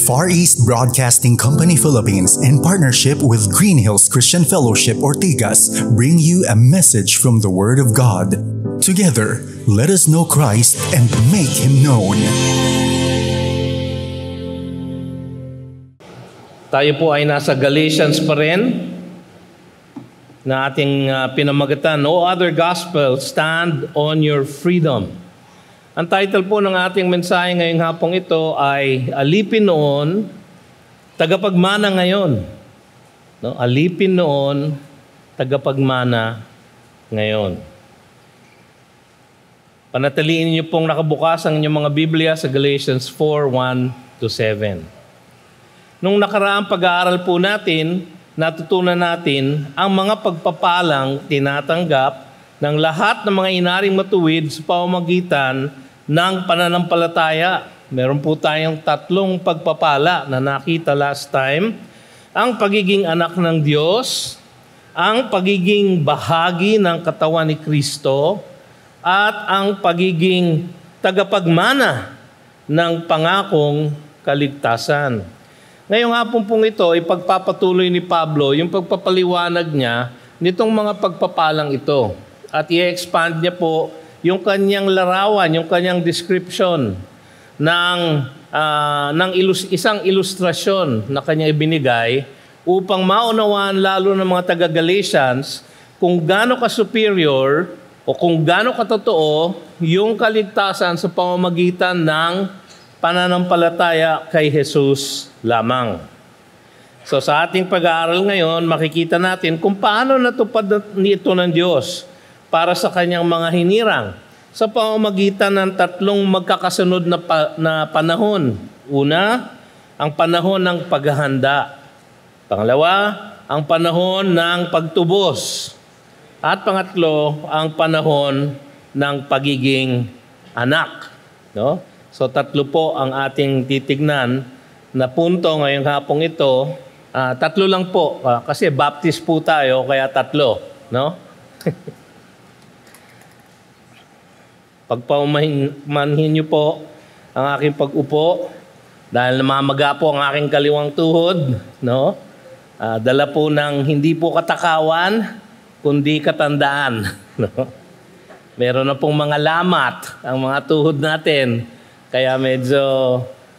Far East Broadcasting Company Philippines, in partnership with Green Hills Christian Fellowship Ortigas, bring you a message from the Word of God. Together, let us know Christ and make Him known. Tayo po ay nasa Galatians pa rin na ating pinamagatan, No other gospel, stand on your freedom. Ang title po ng ating mensahe ngayong hapong ito ay Alipin Noon, Tagapagmana Ngayon. No? Alipin noon, Tagapagmana Ngayon. Panatiliin niyo pong nakabukas ang inyong mga Biblia sa Galatians 4:1-7. Nung nakaraang pag-aaral po natin, natutunan natin ang mga pagpapalang tinatanggap ng lahat ng mga inaring matuwid sa pamamagitan ng pananampalataya. Meron po tayong 3 pagpapala na nakita last time. Ang pagiging anak ng Diyos, ang pagiging bahagi ng katawan ni Kristo, at ang pagiging tagapagmana ng pangakong kaligtasan. Ngayong hapon pong ito, ipagpapatuloy ni Pablo yung pagpapaliwanag niya nitong mga pagpapalang ito. At i-expand niya po yung kanyang larawan, yung kanyang description ng isang ilustrasyon na kanya ibinigay upang maunawaan lalo ng mga taga-Galatians kung gaano ka-superior o kung gaano katotoo yung kaligtasan sa pamamagitan ng pananampalataya kay Jesus lamang. So sa ating pag-aaral ngayon, makikita natin kung paano natupad nito ng Diyos para sa kanyang mga hinirang sa pamamagitan ng 3 magkakasunod na panahon. Una, ang panahon ng paghahanda. Pangalawa, ang panahon ng pagtubos. At pangatlo, ang panahon ng pagiging anak. No? So 3 po ang ating titignan na punto ngayong hapong ito. 3 lang po kasi Baptist po tayo kaya 3, no? Pagpaumanhin niyo po ang aking pag-upo dahil namamaga po ang aking kaliwang tuhod, no? Dala po ng hindi po katakawan kundi katandaan, no? Meron na pong mga lamat ang mga tuhod natin. Kaya medyo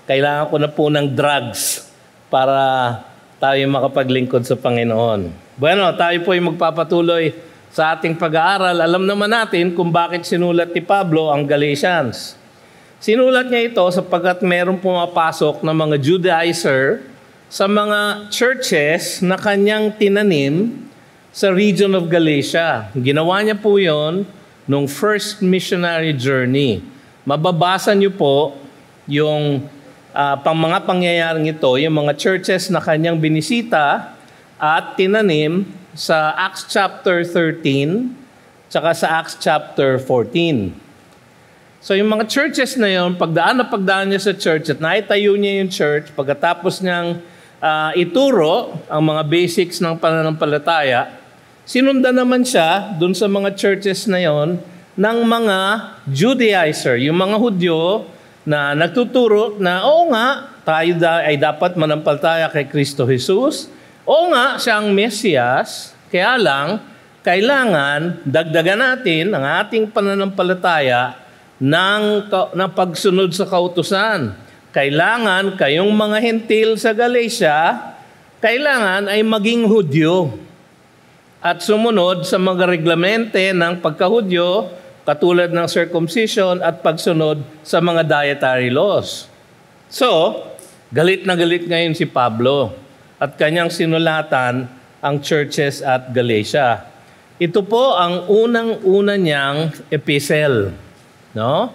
kailangan ko na po ng drugs para tayo makapaglingkod sa Panginoon. Bueno, tayo po ay magpapatuloy sa ating pag-aaral. Alam naman natin kung bakit sinulat ni Pablo ang Galatians. Sinulat niya ito sapagkat meron pumapasok na mga Judaizer sa mga churches na kanyang tinanim sa region of Galatia. Ginawa niya po yon nung first missionary journey. Mababasa niyo po yung mga pangyayaring ito, yung mga churches na kanyang binisita at tinanim sa Acts chapter 13 tsaka sa Acts chapter 14. So yung mga churches na yun, pagdaan niya sa church at naitayo niya yung church, pagkatapos niyang ituro ang mga basics ng pananampalataya, sinundan naman siya dun sa mga churches na yon ng mga Judaizer, yung mga Hudyo na nagtuturo na oo nga, tayo ay dapat manampalataya kay Kristo Jesus. Oo nga, siya ang Mesiyas, kaya lang, kailangan dagdagan natin ang ating pananampalataya ng pagsunod sa kautusan. Kailangan kayong mga Hentil sa Galatia, kailangan ay maging Hudyo at sumunod sa mga reglamente ng pagka-Hudyo, katulad ng circumcision at pagsunod sa mga dietary laws. So, galit na galit ngayon si Pablo at kanyang sinulatan ang churches at Galatia. Ito po ang unang-una niyang epistle. No?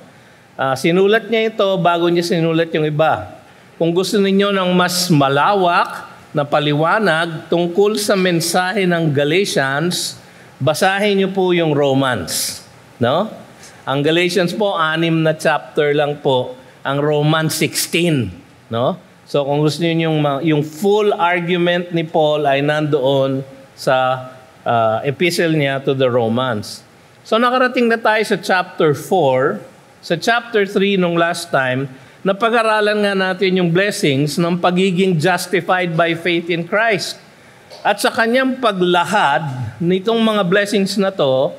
Sinulat niya ito bago niya sinulat yung iba. Kung gusto ninyo ng mas malawak na paliwanag tungkol sa mensahe ng Galatians, basahin niyo po yung Romans. No? Ang Galatians po, 6 na chapter lang po. Ang Romans 16. No? So kung gusto niyo yung full argument ni Paul ay nandoon sa epistle niya to the Romans. So nakarating na tayo sa chapter 4. Sa chapter 3 nung last time, napag-aralan nga natin yung blessings ng pagiging justified by faith in Christ. At sa kanyang paglahad nitong mga blessings na to,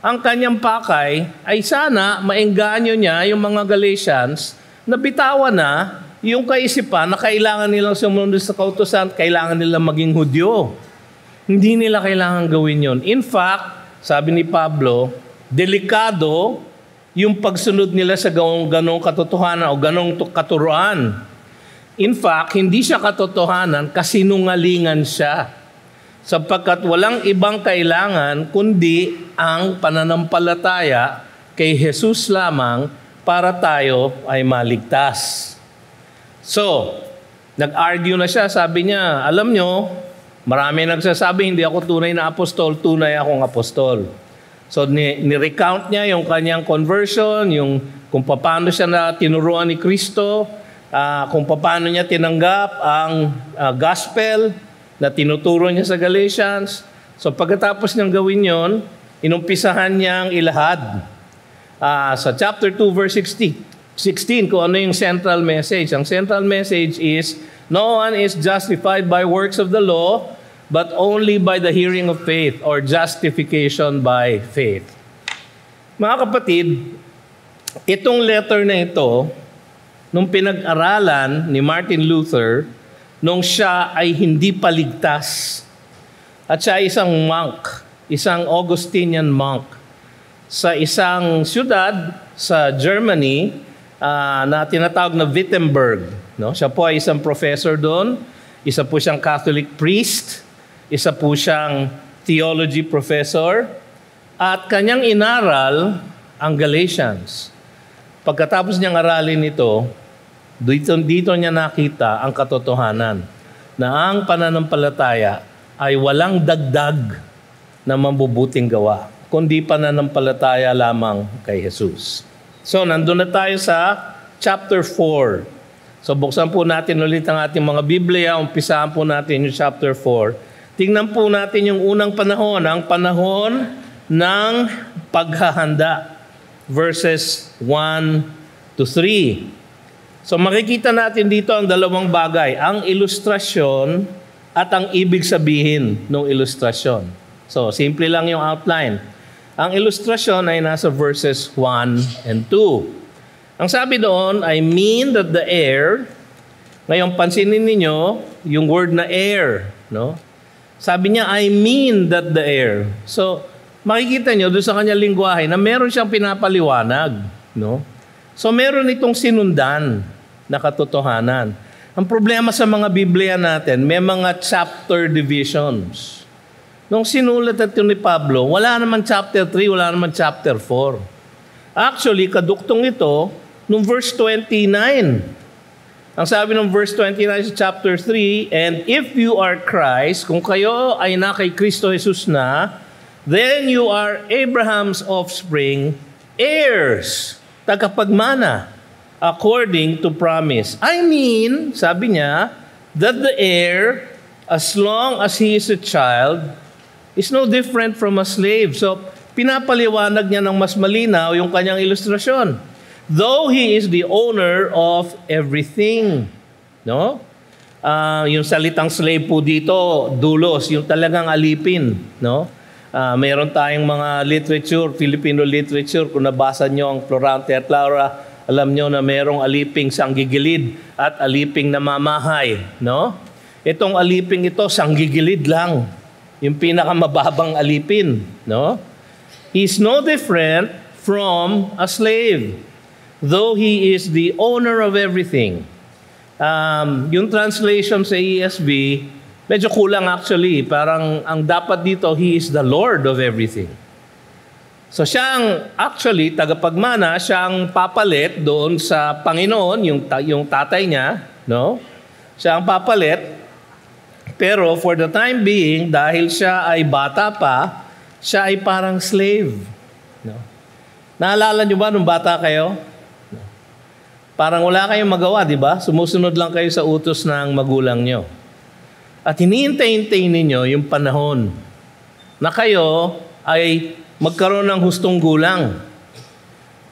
ang kanyang pakay ay sana maengganyo niya yung mga Galatians na bitawan na yung kaisipan na kailangan nilang sumunod sa kautusan, kailangan nilang maging Hudyo. Hindi nila kailangan gawin yon. In fact, sabi ni Pablo, delikado yung pagsunod nila sa ganong katotohanan o ganong katuruan. In fact, hindi siya katotohanan, kasinungalingan siya. Sapagkat walang ibang kailangan kundi ang pananampalataya kay Jesus lamang para tayo ay maligtas. So, nag-argue na siya, sabi niya, alam nyo, marami nagsasabi, hindi ako tunay na apostol, tunay akong apostol. So, ni-recount niya yung kanyang conversion, yung kung paano siya na tinuruan ni Kristo, kung paano niya tinanggap ang gospel na tinuturo niya sa Galatians. So, pagkatapos niyang gawin yon, inumpisahan niyang ilahad. Sa chapter 2, verse 16, kung ano yung central message. Ang central message is, no one is justified by works of the law, but only by the hearing of faith or justification by faith. Mga kapatid, itong letter na ito, nung pinag-aralan ni Martin Luther, nung siya ay hindi paligtas, at siya ay isang monk, isang Augustinian monk, sa isang syudad sa Germany na tinatawag na Wittenberg. No? Siya po ay isang professor doon, isa po siyang Catholic priest, isa po siyang theology professor, at kanyang inaral ang Galatians. Pagkatapos niyang aralin ito, dito niya nakita ang katotohanan na ang pananampalataya ay walang dagdag na mabubuting gawa, kundi pananampalataya lamang kay Jesus. So, nandun na tayo sa chapter 4. So, buksan po natin ulit ang ating mga Biblia. Umpisahan po natin yung chapter 4. Tingnan po natin yung unang panahon, ang panahon ng paghahanda. Verses 1 to 3. So makikita natin dito ang dalawang bagay, ang ilustrasyon at ang ibig sabihin ng ilustrasyon. So simple lang yung outline. Ang ilustrasyon ay nasa verses 1 and 2. Ang sabi doon, I mean that the air, ngayon pansinin ninyo yung word na air, no? Sabi niya, I mean that the air. So makikita nyo doon sa kanyang lingwahe na meron siyang pinapaliwanag, no? So meron itong sinundan na katotohanan. Ang problema sa mga Biblia natin, may mga chapter divisions. Nung sinulat ito ni Pablo, wala naman chapter 3, wala naman chapter 4. Actually, kaduktong ito nung verse 29. Ang sabi ng verse 29 sa chapter 3, and if you are Christ, kung kayo ay na kay Kristo Jesus na, then you are Abraham's offspring, heirs, tagapagmana, according to promise. I mean, sabi niya, that the heir, as long as he is a child, is no different from a slave. So, pinapaliwanag niya ng mas malinaw yung kanyang ilustrasyon. Though he is the owner of everything. No? Yung salitang slave po dito, doulos, yung talagang alipin. No? Mayroon tayong mga literature, Filipino literature, kung nabasa nyo ang Florante at Laura, alam nyo na mayroong aliping sanggigilid at aliping namamahay. No? Itong aliping ito, sanggigilid lang. Yung pinakamababang alipin. No? He's no different from a slave, though he is the owner of everything. Yung translation sa ESV, medyo kulang actually. Parang ang dapat dito, he is the Lord of everything. So siya ang actually tagapagmana, siya ang papalit doon sa Panginoon, yung tatay niya, no? Siya ang papalit. Pero for the time being, dahil siya ay bata pa, siya ay parang slave. No? Naalala niyo ba nung bata kayo? No. Parang wala kayong magawa, di ba? Sumusunod lang kayo sa utos ng magulang niyo. At hinihintay-hintay ninyo yung panahon na kayo ay magkaroon ng hustong gulang.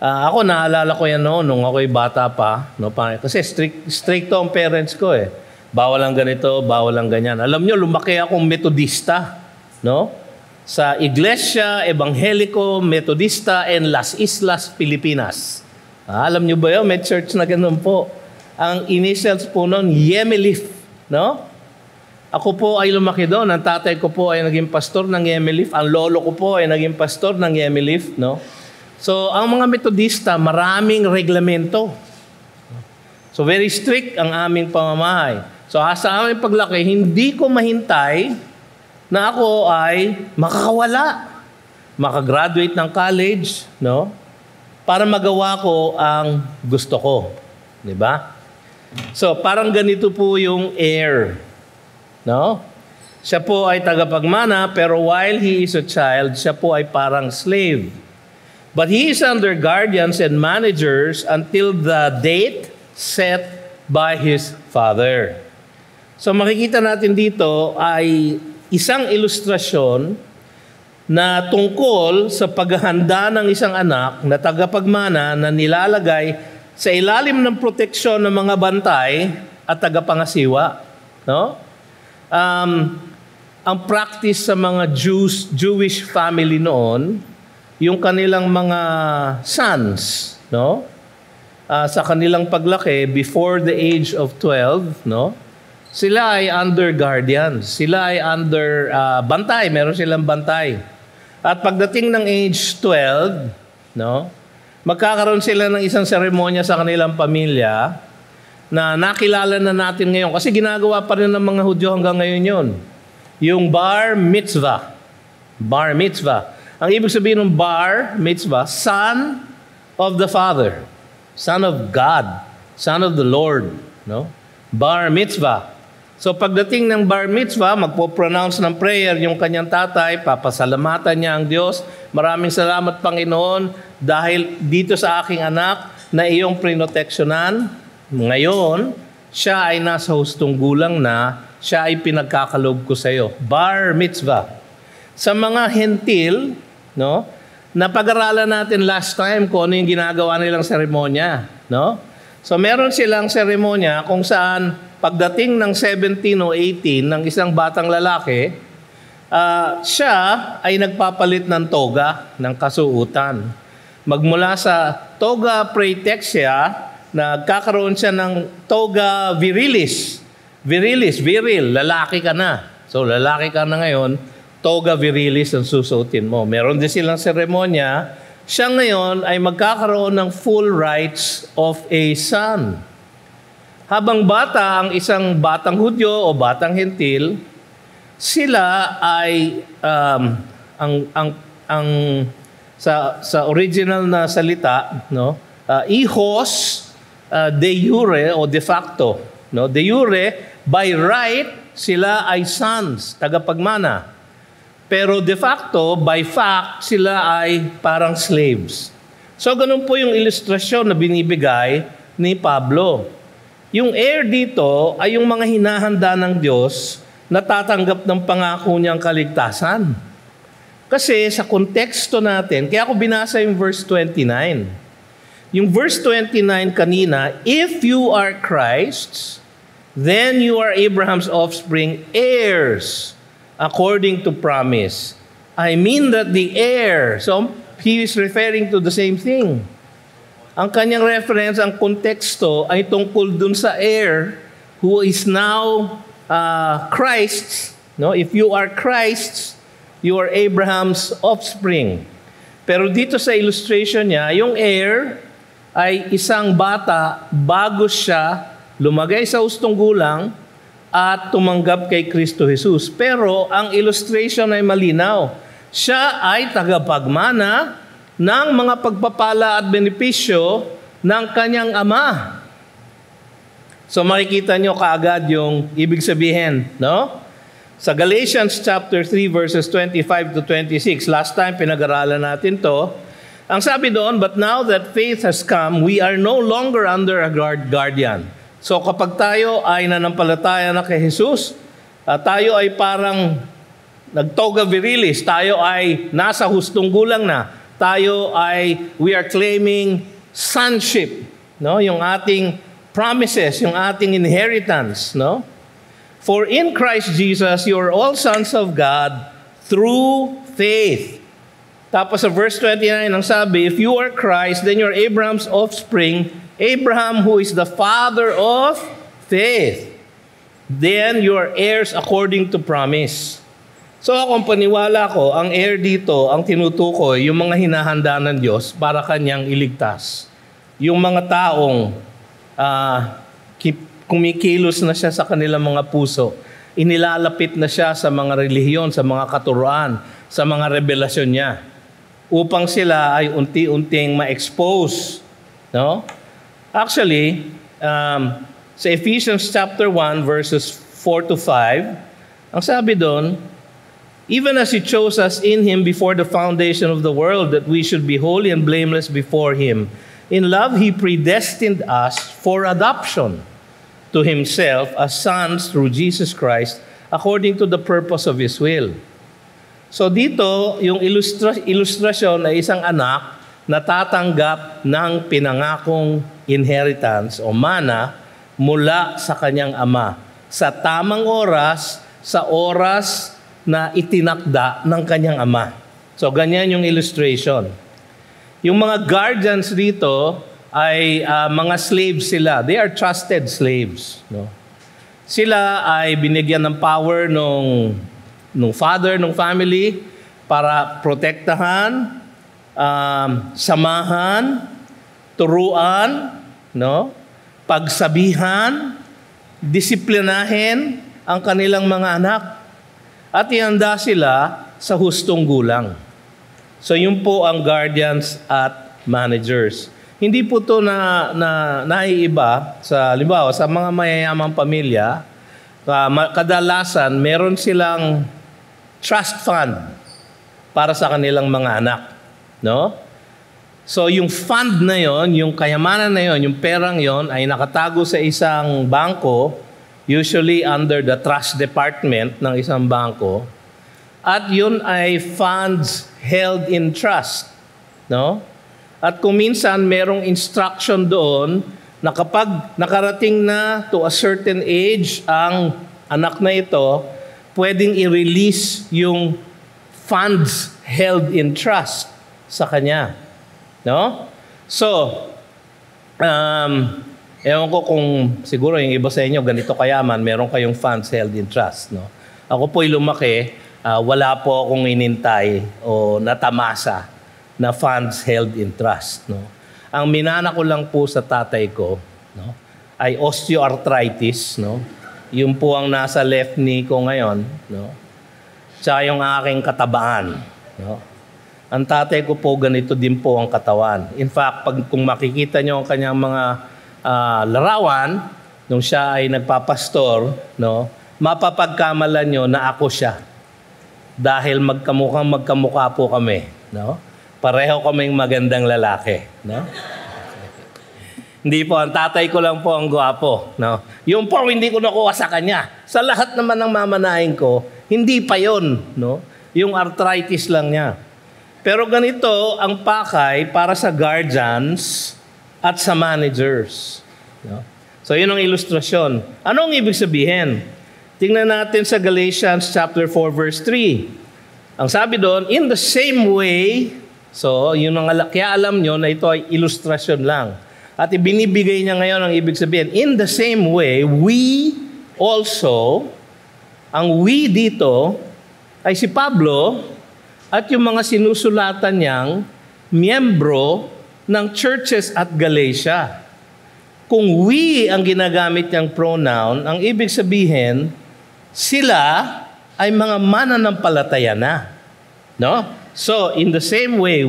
Ako, naalala ko yan noon, nung ako'y bata pa. No? Kasi strict ang parents ko eh. Bawal ang ganito, bawal ang ganyan. Alam nyo, lumaki akong Metodista. No? Sa Iglesia Evangelico Metodista en Las Islas, Pilipinas. Alam nyo ba yun? May church na ganun po. Ang initials po noon, Yemelif. No? Ako po ay lumaki doon. Ang tatay ko po ay naging pastor ng Yemelif. Ang lolo ko po ay naging pastor ng Yemelif. No? So, ang mga Metodista, maraming reglamento. So, very strict ang aming pamamahay. So, sa aming paglaki, hindi ko mahintay na ako ay makakawala, makagraduate ng college, no? Para magawa ko ang gusto ko. Di ba? So, parang ganito po yung heir. No? Siya po ay tagapagmana, pero while he is a child, siya po ay parang slave. But he is under guardians and managers until the date set by his father. So makikita natin dito ay isang ilustrasyon na tungkol sa paghahanda ng isang anak na tagapagmana na nilalagay sa ilalim ng proteksyon ng mga bantay at tagapangasiwa. No? Ang practice sa mga Jewish family noon, yung kanilang mga sons, no? Sa kanilang paglaki before the age of 12, no? Sila ay under guardians, sila ay under bantay, meron silang bantay. At pagdating ng age 12, no? Magkakaroon sila ng isang seremonya sa kanilang pamilya na nakilala na natin ngayon kasi ginagawa pa rin ng mga Hudyo hanggang ngayon 'yon. Yung bar mitzvah. Bar mitzvah. Ang ibig sabihin ng bar mitzvah, son of the Father, son of God, son of the Lord, no? Bar mitzvah. So pagdating ng bar mitzvah, magpo-pronounce ng prayer yung kanyang tatay, papasalamatan niya ang Diyos. Maraming salamat Panginoon dahil dito sa aking anak na iyong prinoteksyonan. Ngayon, siya ay nasa hustong gulang na, siya ay pinagkakaloob ko sa iyo. Bar mitzvah. Sa mga hentil, no? Napag-aralan natin last time kung ano yung ginagawa nilang seremonya, no? So meron silang seremonya kung saan pagdating ng 17 o 18 ng isang batang lalaki, siya ay nagpapalit ng toga, ng kasuutan. Magmula sa toga praetexia, nagkakaroon siya ng toga virilis. Virilis, viril, lalaki ka na. So lalaki ka na ngayon, toga virilis ang susuotin mo. Meron din silang seremonya. Siya ngayon ay magkakaroon ng full rights of a son. Habang bata ang isang batang Hudyo o batang Hentil, sila ay sa original na salita, no? Hijos de jure o de facto, no? De jure, by right sila ay sons, tagapagmana. Pero de facto, by fact, sila ay parang slaves. So ganun po yung ilustrasyon na binibigay ni Pablo. Yung heir dito ay yung mga hinahanda ng Diyos na tatanggap ng pangako niyang kaligtasan. Kasi sa konteksto natin, kaya ako binasa yung verse 29. Yung verse 29 kanina, if you are Christ's, then you are Abraham's offspring, heirs, according to promise. I mean that the heir, so he is referring to the same thing. Ang kanyang reference, ang konteksto ay tungkol dun sa heir who is now Christ's. No? If you are Christ's, you are Abraham's offspring. Pero dito sa illustration niya, yung heir ay isang bata bago siya lumagay sa hustong gulang at tumanggap kay Kristo Jesus. Pero ang illustration ay malinaw. Siya ay tagapagmana ng mga pagpapala at benepisyo ng kanyang ama. So makikita nyo kaagad yung ibig sabihin, no? Sa Galatians chapter 3 verses 25 to 26, last time pinag-aralan natin to. Ang sabi doon, but now that faith has come, we are no longer under a guardian. So kapag tayo ay nanampalataya na kay Jesus, tayo ay parang nagtoga virilis, tayo ay nasa hustong gulang na. we are claiming sonship, no? Yung ating promises, yung ating inheritance, no? For in Christ Jesus, you are all sons of God through faith. Tapos sa verse 29, ang sabi, if you are Christ, then you're Abraham's offspring, Abraham who is the father of faith. Then you are heirs according to promise. So akong paniwala ko, ang heir dito, ang tinutukoy, yung mga hinahanda ng Diyos para kanyang iligtas. Yung mga taong kumikilos na siya sa kanilang mga puso, inilalapit na siya sa mga relihiyon, sa mga katuruan, sa mga revelasyon niya, upang sila ay unti-unting ma-expose. No? Actually, sa Ephesians chapter 1, verses 4 to 5, ang sabi doon, even as He chose us in Him before the foundation of the world, that we should be holy and blameless before Him. In love, He predestined us for adoption to Himself as sons through Jesus Christ, according to the purpose of His will. So dito, yung ilustrasyon ay isang anak na tatanggap ng pinangakong inheritance o mana mula sa kanyang ama sa tamang oras, sa oras na itinakda ng kanyang ama. So, ganyan yung illustration. Yung mga guardians dito ay mga slaves sila. They are trusted slaves. No? Sila ay binigyan ng power nung father, nung family, para protektahan, samahan, turuan, no? Pagsabihan, disiplinahin ang kanilang mga anak, at ihanda sila sa hustong gulang. So yun po ang guardians at managers. Hindi po ito naiiba sa, halimbawa, sa mga mayayamang pamilya, kadalasan meron silang trust fund para sa kanilang mga anak. No? So yung fund na yon, yung kayamanan na yon, yung perang yon ay nakatago sa isang bangko, usually under the trust department ng isang bangko, at yun ay funds held in trust. No? At kung minsan merong instruction doon na kapag nakarating na to a certain age ang anak na ito, pwedeng i-release yung funds held in trust sa kanya. No? So, ewan ko kung siguro yung iba sa inyo ganito kayaman, meron kayong funds held in trust. No? Ako po'y lumaki, wala po akong inintay o natamasa na funds held in trust. No? Ang minana ko lang po sa tatay ko, no, ay osteoarthritis. No? Yun po ang nasa left knee ko ngayon. No? Tsaka yung aking katabaan. No? Ang tatay ko po, ganito din po ang katawan. In fact, kung makikita nyo ang kanyang mga larawan, nung siya ay nagpapastor, no, mapapagkamalan nyo na ako siya. Dahil magkamukha po kami. No? Pareho kaming magandang lalaki. No? Hindi po, ang tatay ko lang po ang gwapo. No? Yung po, hindi ko nakuha sa kanya. Sa lahat naman ng mamanahin ko, hindi pa yun. No? Yung arthritis lang niya. Pero ganito ang pakay para sa guardians at sa managers. No? So yun ang ilustrasyon. Ano ang ibig sabihin? Tingnan natin sa Galatians chapter 4 verse 3. Ang sabi doon, in the same way, so yun ang kaya alam nyo na ito ay ilustrasyon lang. At ibinibigay niya ngayon ang ibig sabihin, in the same way, we also, ang we dito ay si Pablo at yung mga sinusulatan niyang miyembro ng churches at Galatia. Kung we ang ginagamit niyang pronoun, ang ibig sabihin, sila ay mga mananampalataya na. No? So, in the same way,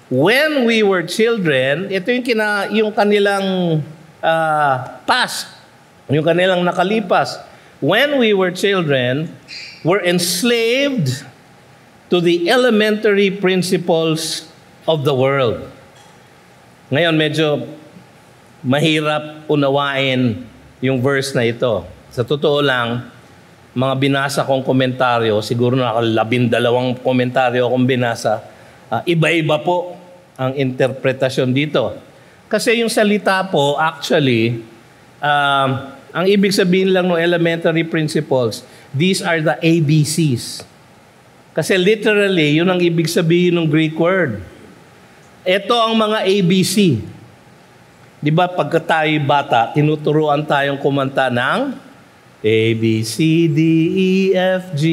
when we were children, ito yung kanilang past, yung kanilang nakalipas. When we were children, we're enslaved to the elementary principles of the world. Ngayon, medyo mahirap unawain yung verse na ito. Sa totoo lang, mga binasa kong komentaryo, siguro na 12 komentaryo akong binasa, Iba-iba po ang interpretasyon dito. Kasi yung salita po, actually, ang ibig sabihin lang ng elementary principles, these are the ABCs. Kasi literally, yun ang ibig sabihin ng Greek word. Ito ang mga ABC. Di ba pagka tayo bata, tinuturuan tayong kumanta ng A, B, C, D, E, F, G.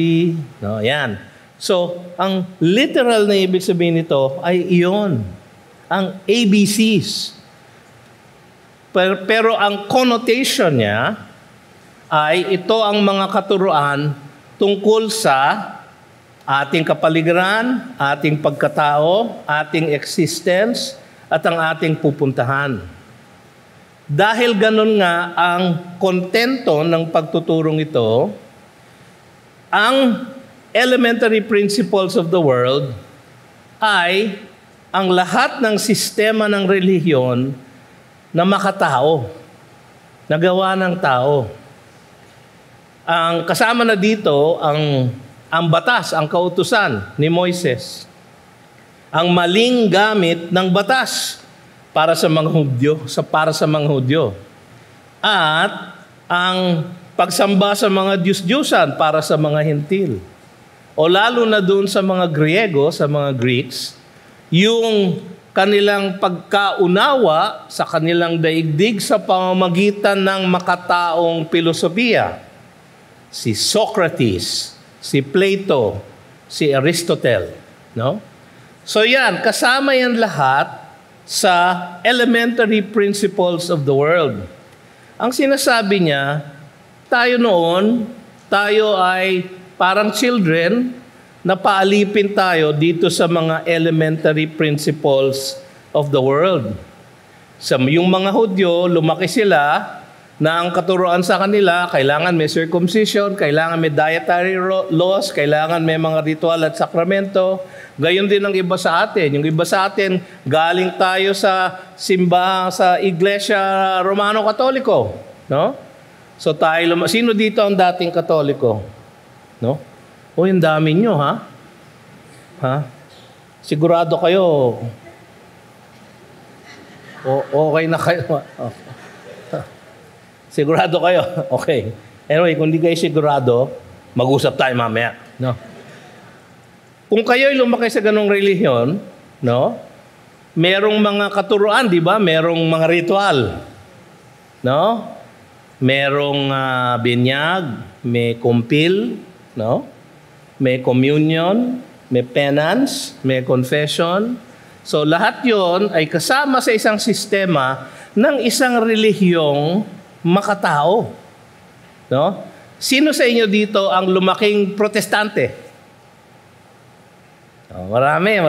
No, yan. So, ang literal na ibig sabihin nito ay iyon. Ang ABCs. Pero ang connotation niya ay ito ang mga katuruan tungkol sa ating kapaligiran, ating pagkatao, ating existence, at ang ating pupuntahan. Dahil ganun nga ang kontento ng pagtuturong ito, ang elementary principles of the world ay ang lahat ng sistema ng relihiyon na makatao, nagawa ng tao. Ang kasama na dito ang batas, ang kautusan ni Moises. Ang maling gamit ng batas para sa mga Hudyo, At ang pagsamba sa mga Diyos-Diyusan para sa mga Hentil. O lalo na doon sa mga Griego, sa mga Greeks, yung kanilang pagkaunawa sa kanilang daigdig sa pamamagitan ng makataong filosofiya. Si Socrates, si Plato, si Aristotle. No? So yan, kasama yan lahat sa elementary principles of the world. Ang sinasabi niya, tayo ay parang children, na paalipin tayo dito sa mga elementary principles of the world. Yung mga Hudyo, lumaki sila na ang katuruan sa kanila, kailangan may circumcision, kailangan may dietary laws, kailangan may mga ritual at sakramento. Gayon din ang iba sa atin. Yung iba sa atin, galing tayo sa simbahan, sa Iglesia Romano-Katoliko. No? So sino dito ang dating Katoliko? No? O, yung dami nyo, ha? Sigurado kayo, okay na kayo. Sigurado kayo, okay. Anyway, kung di kayo sigurado, mag-usap tayo mamaya. No? Kung kayo'y lumaki sa ganong relihiyon, no? Merong mga katuruan, di ba? Merong mga ritual. No? Merong binyag, may kumpil, no? May communion, may penance, may confession. So lahat yon ay kasama sa isang sistema ng isang relihiyong makatao. No? Sino sa inyo dito ang lumaking protestante? Marami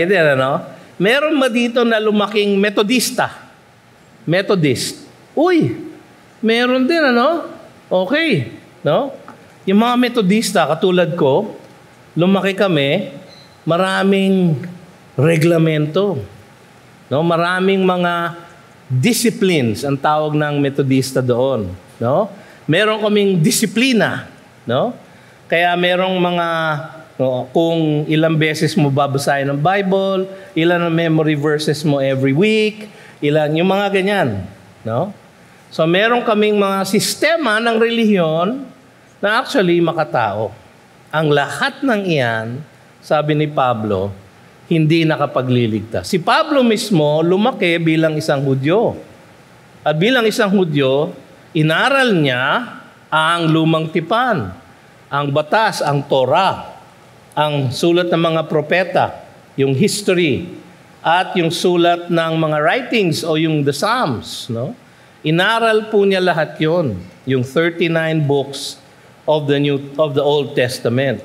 din, ano? Meron ba dito na lumaking metodista? Methodist. Uy, meron din, ano? Okay, no? Yung mga metodista, katulad ko, lumaki kami, maraming reglamento. No? Maraming mga disciplines, ang tawag ng metodista doon. No? Meron kaming disiplina. No? Kaya merong mga, kung ilang beses mo babasahin ng Bible, ilan ang memory verses mo every week, yung mga ganyan. No? So meron kaming mga sistema ng relihiyon na actually makatao. Ang lahat ng iyan, sabi ni Pablo, hindi nakapagliligtas. Si Pablo mismo lumaki bilang isang Hudyo. At bilang isang Hudyo, inaral niya ang lumang tipan, ang batas, ang Torah, ang sulat ng mga propeta, yung history, at yung sulat ng mga writings o yung the Psalms. No? Inaral po niya lahat yon, yung 39 books of the Old Testament.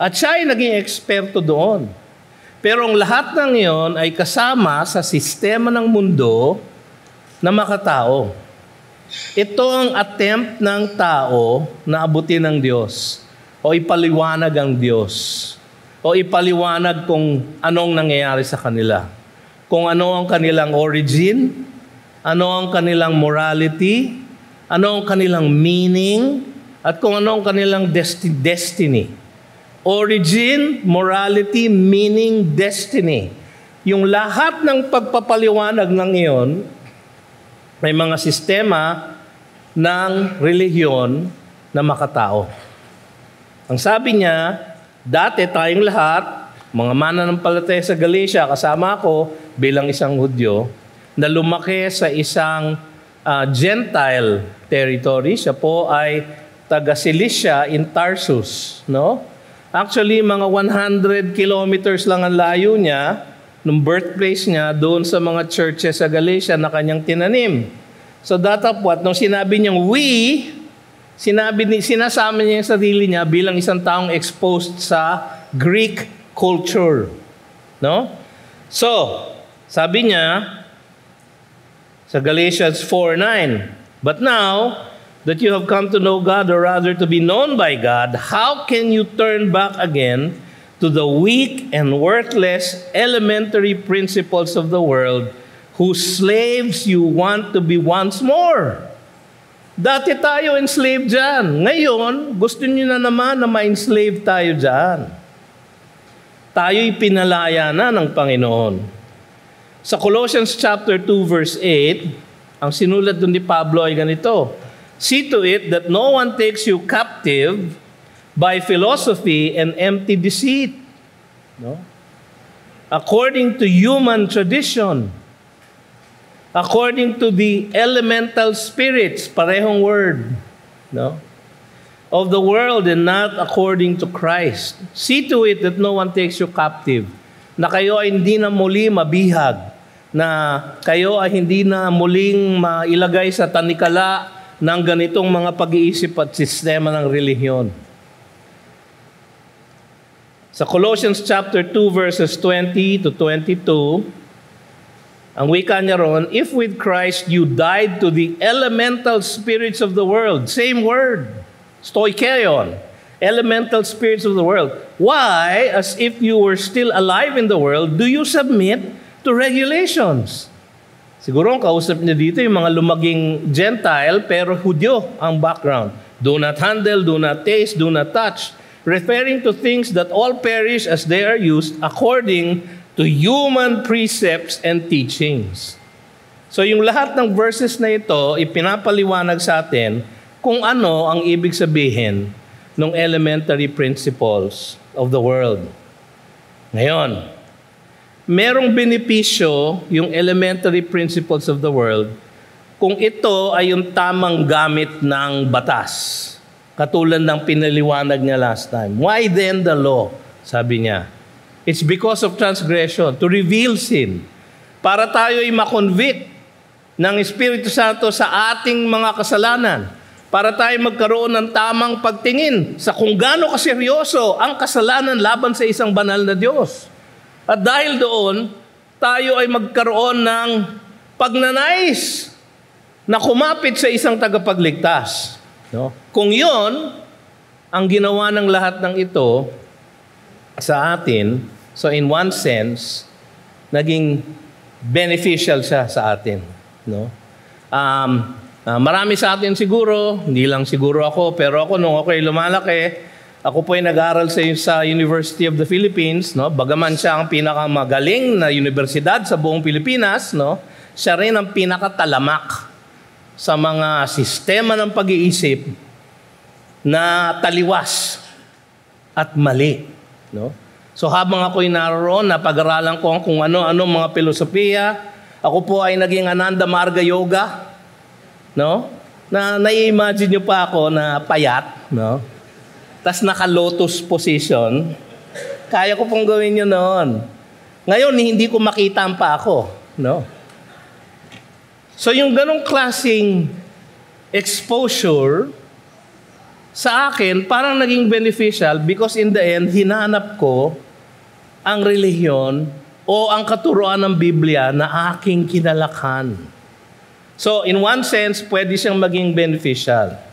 At siya ay naging eksperto doon. Pero ang lahat ng iyon ay kasama sa sistema ng mundo na makatao. Ito ang attempt ng tao na abutin ng Diyos o ipaliwanag ang Diyos o ipaliwanag kung anong nangyayari sa kanila. Kung ano ang kanilang origin, ano ang kanilang morality, ano ang kanilang meaning, at kung ano ang kanilang destiny. Origin, morality, meaning, destiny. Yung lahat ng pagpapaliwanag ng iyon, may mga sistema ng relihiyon na makatao. Ang sabi niya, dati tayong lahat, mga mananampalataya sa Galatia, kasama ako bilang isang Hudyo, na lumaki sa isang Gentile territory. Siya po ay taga Cilicia in Tarsus, no? Actually, mga 100 kilometers lang ang layo niya nung birthplace niya doon sa mga churches sa Galatia na kanyang tinanim. So datapwat, nung sinabi niyang we, sinasama niya yung sarili niya bilang isang taong exposed sa Greek culture. No? So, sabi niya sa Galatians 4:9, "But now that you have come to know God, or rather to be known by God, how can you turn back again to the weak and worthless elementary principles of the world, whose slaves you want to be once more?" Dati tayo enslaved dyan. Ngayon, gusto niyo na naman na ma-enslave tayo dyan. Tayo'y pinalaya na ng Panginoon. Sa Colossians chapter 2 verse 8, ang sinulat doon ni Pablo ay ganito, "See to it that no one takes you captive by philosophy and empty deceit, no? According to human tradition, according to the elemental spirits," parehong word, no? "Of the world, and not according to Christ. See to it that no one takes you captive." Na kayo ay hindi na muli mabihag, na kayo ay hindi na muling mailagay sa tanikala ng ganitong mga pag-iisip at sistema ng relihiyon. Sa Colossians chapter 2 verses 20 to 22, ang wika niya ron, "If with Christ you died to the elemental spirits of the world," same word, stoikeion, elemental spirits of the world, "why, as if you were still alive in the world, do you submit to regulations?" Siguro ang kausap niya dito yung mga lumaging Gentile pero Hudyo ang background. "Do not handle, do not taste, do not touch," referring to things that all perish as they are used according to human precepts and teachings. So yung lahat ng verses na ito, ipinapaliwanag sa atin kung ano ang ibig sabihin ng elementary principles of the world. Ngayon, merong benepisyo yung elementary principles of the world kung ito ay yung tamang gamit ng batas. Katulad ng pinaliwanag niya last time. Why then the law? Sabi niya. It's because of transgression, to reveal sin. Para tayo ay makonvict ng Espiritu Santo sa ating mga kasalanan. Para tayo magkaroon ng tamang pagtingin sa kung gaano kaseryoso ang kasalanan laban sa isang banal na Diyos. At dahil doon, tayo ay magkaroon ng pagnanais na kumapit sa isang tagapagligtas. No? Kung yon ang ginawa ng lahat ng ito sa atin, so in one sense, naging beneficial siya sa atin. No? Marami sa atin siguro, hindi lang siguro ako, pero ako nung ako ay lumalaki, ako po ay nag-aral sa University of the Philippines, no? Bagaman siya ang pinakamagaling na universidad sa buong Pilipinas, no? Siya rin ang pinakatalamak sa mga sistema ng pag-iisip na taliwas at mali, no? So habang ako'y naroon, napag-aralan ko kung ano-ano mga filosofiya. Ako po ay naging Ananda Marga Yoga, no? Na nai-imagine niyo pa ako na payat, no? Tas naka-lotus position, kaya ko pong gawin yun noon. Ngayon, hindi ko makita ang pa ako. No? So yung ganong klaseng exposure sa akin, parang naging beneficial because in the end, hinanap ko ang relihiyon o ang katuruan ng Biblia na aking kinalakhan. So in one sense, pwede siyang maging beneficial.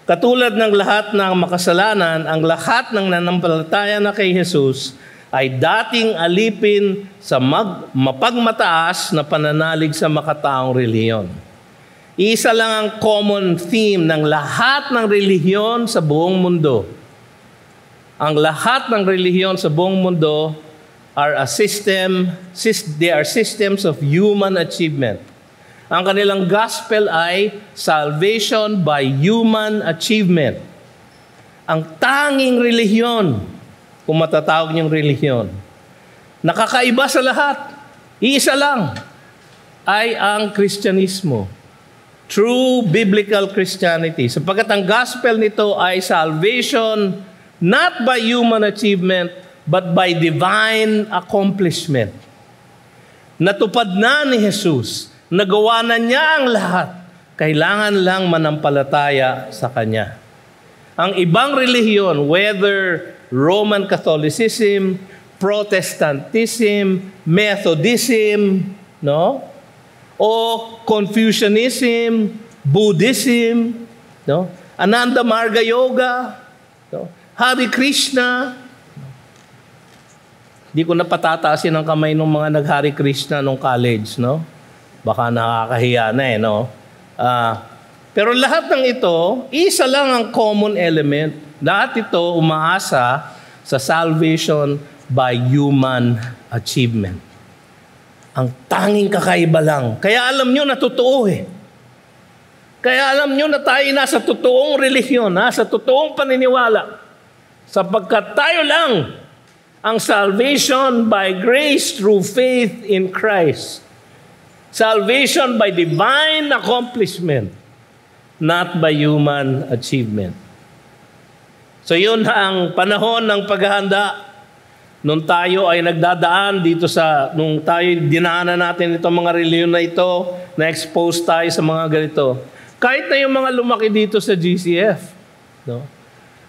Katulad ng lahat ng makasalanan, ang lahat ng nanampalataya na kay Jesus ay dating alipin sa mapagmataas na pananalig sa makataong relihiyon. Isa lang ang common theme ng lahat ng relihiyon sa buong mundo. Ang lahat ng relihiyon sa buong mundo are they are systems of human achievement. Ang kanilang gospel ay salvation by human achievement. Ang tanging relihiyon, kung matatawag niyong relihiyon, nakakaiba sa lahat, iisa lang, ay ang Kristyanismo. True biblical Christianity. Sapagkat ang gospel nito ay salvation not by human achievement, but by divine accomplishment. Natupad na ni Jesus. Nagawa na niya ang lahat. Kailangan lang manampalataya sa Kanya. Ang ibang relihiyon, whether Roman Catholicism, Protestantism, Methodism, no? O Confucianism, Buddhism, no? Ananda Marga Yoga, no? Hare Krishna. Di ko napatataasin ang kamay ng mga nag-Hare Krishna nung college, no? Baka nakakahiya na no? Pero lahat ng ito, isa lang ang common element. Lahat ito umaasa sa salvation by human achievement. Ang tanging kakaiba lang. Kaya alam nyo na totoo Kaya alam nyo na tayo nasa totoong relihiyon, nasa totoong paniniwala. Sapagkat tayo lang ang salvation by grace through faith in Christ. Salvation by divine accomplishment, not by human achievement. So yun ang panahon ng paghahanda. Nung tayo ay nagdadaan dito nung tayo dinaanan natin itong mga reliyon na ito, na-expose tayo sa mga ganito. Kahit na yung mga lumaki dito sa GCF, no?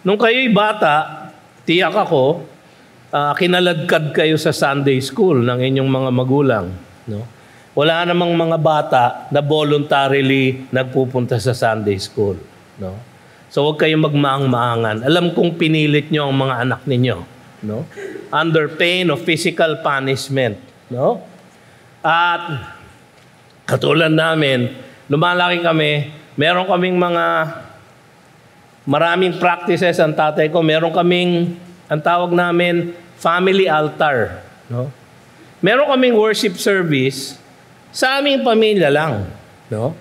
Nung kayo'y bata, tiyak ako, kinaladkad kayo sa Sunday school ng inyong mga magulang. No? Wala namang mga bata na voluntarily nagpupunta sa Sunday school. No? So huwag kayong magmaang-maangan. Alam kong pinilit nyo ang mga anak ninyo. No? Under pain of physical punishment. No? At katulad namin, lumalaki kami, meron kaming maraming practices ang tatay ko. Meron kaming, ang tawag namin, family altar. No? Meron kaming worship service sa aming pamilya lang. No?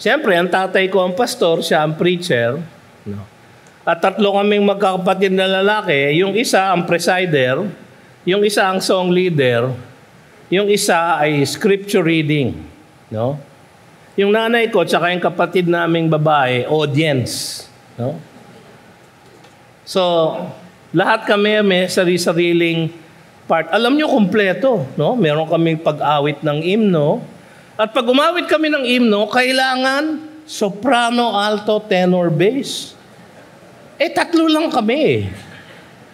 Siyempre, ang tatay ko ang pastor, siya ang preacher. No? At 3 kaming magkakapatid na lalaki. Yung isa ang presider, yung isa ang song leader, yung isa ay scripture reading. No? Yung nanay ko, tsaka yung kapatid naming babae, audience. No? So, lahat kami may sariling part. Alam nyo, kumpleto. No? Meron kaming pag-awit ng hymno. At pag umawit kami ng hymno, kailangan soprano, alto, tenor, bass. 3 lang kami.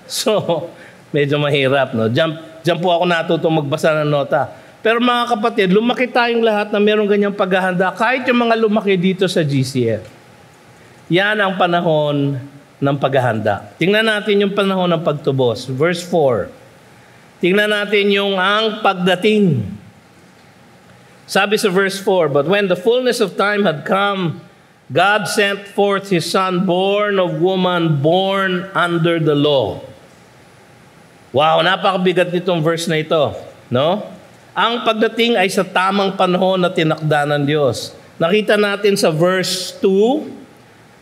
So, medyo mahirap. No? Diyan po ako natutong magbasa ng nota. Pero mga kapatid, lumaki tayong lahat na meron ganyang paghahanda. Kahit yung mga lumaki dito sa GCF. Yan ang panahon ng paghahanda. Tingnan natin yung panahon ng pagtubos. Verse 4. Tingnan natin yung ang pagdating. Sabi sa verse 4, "But when the fullness of time had come, God sent forth His Son, born of woman, born under the law." Wow, napakabigat nitong verse na ito. No? Ang pagdating ay sa tamang panahon na tinakda ng Diyos. Nakita natin sa verse 2,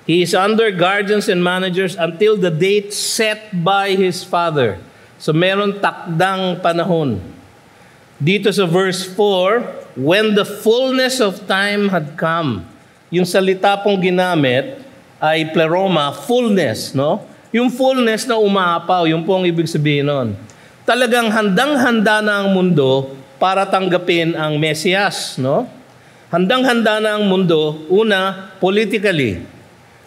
He is under guardians and managers until the date set by His Father. So meron takdang panahon. Dito sa verse 4, when the fullness of time had come. Yung salita pong ginamit ay pleroma, fullness, no? Yung fullness na umaapaw, yung pong ibig sabihin nun. Talagang handang-handa na ang mundo para tanggapin ang Mesiyas, no? Handang-handa na ang mundo, una, politically.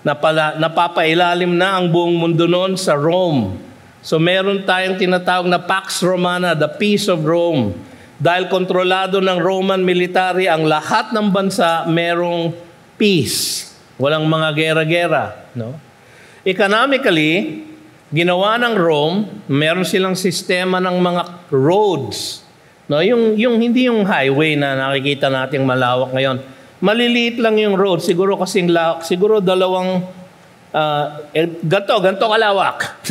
Napapailalim na ang buong mundo noon sa Rome. So meron tayong tinatawag na Pax Romana, the peace of Rome. Dahil kontrolado ng Roman military ang lahat ng bansa, merong peace. Walang mga gera-gera. No? Economically, ginawa ng Rome, meron silang sistema ng mga roads. No? Yung hindi yung highway na nakikita nating malawak ngayon. Maliliit lang yung road, siguro kasing lawak, siguro dalawang ganto kalawak.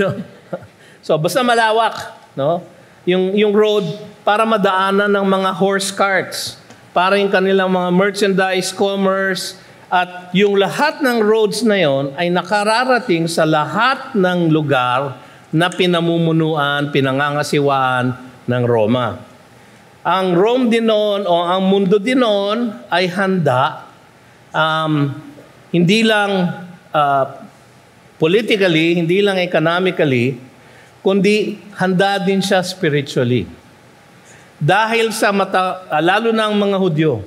So basta malawak, no? Yung road para madaanan ng mga horse carts, para yung kanilang mga merchandise, commerce, at yung lahat ng roads na yon ay nakararating sa lahat ng lugar na pinamumunuan, pinangangasiwaan ng Roma. Ang Rome din noon o ang mundo din noon ay handa, hindi lang politically, hindi lang economically, kundi handa din siya spiritually. Dahil sa lalo na ang mga Hudyo,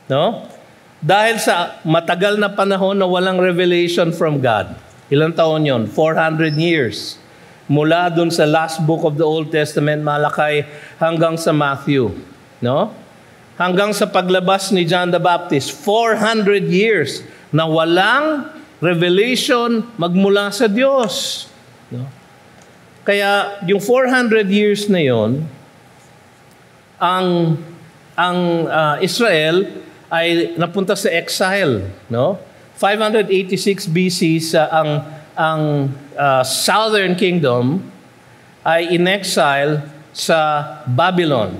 no? Dahil sa matagal na panahon na walang revelation from God. Ilang taon yon? 400 years. Mula dun sa last book of the Old Testament, Malakay, hanggang sa Matthew. No? Hanggang sa paglabas ni John the Baptist, 400 years na walang revelation magmula sa Diyos. No? Kaya yung 400 years na yon, ang Israel ay napunta sa exile, no? 586 BC ang Southern Kingdom ay in exile sa Babylon,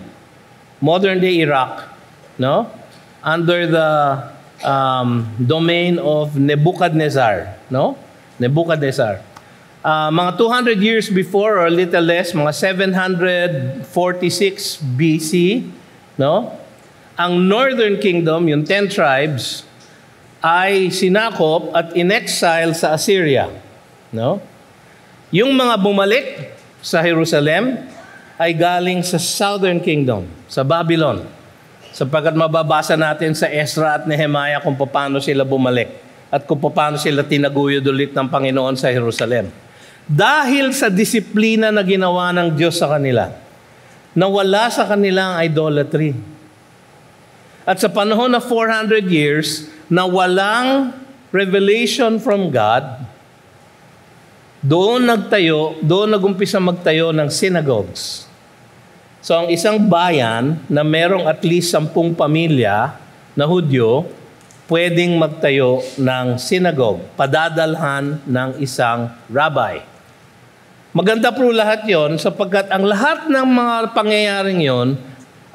modern day Iraq, no? Under the domain of Nebuchadnezzar, no? Nebuchadnezzar. Mga 200 years before or little less, mga 746 BC, no? Ang Northern Kingdom, yung 10 tribes, ay sinakop at in-exile sa Assyria. No? Yung mga bumalik sa Jerusalem ay galing sa Southern Kingdom, sa Babylon. Sapagkat mababasa natin sa Ezra at Nehemiah kung paano sila bumalik at kung paano sila tinaguyod ulit ng Panginoon sa Jerusalem. Dahil sa disiplina na ginawa ng Diyos sa kanila, nawala sa kanila ang idolatry. At sa panahon na 400 years na walang revelation from God, doon nagumpisa magtayo ng synagogues. So ang isang bayan na merong at least 10 pamilya na Hudyo, pwedeng magtayo ng synagogue, padadalhan ng isang rabbi. Maganda po lahat yon sapagkat ang lahat ng mga pangyayaring yon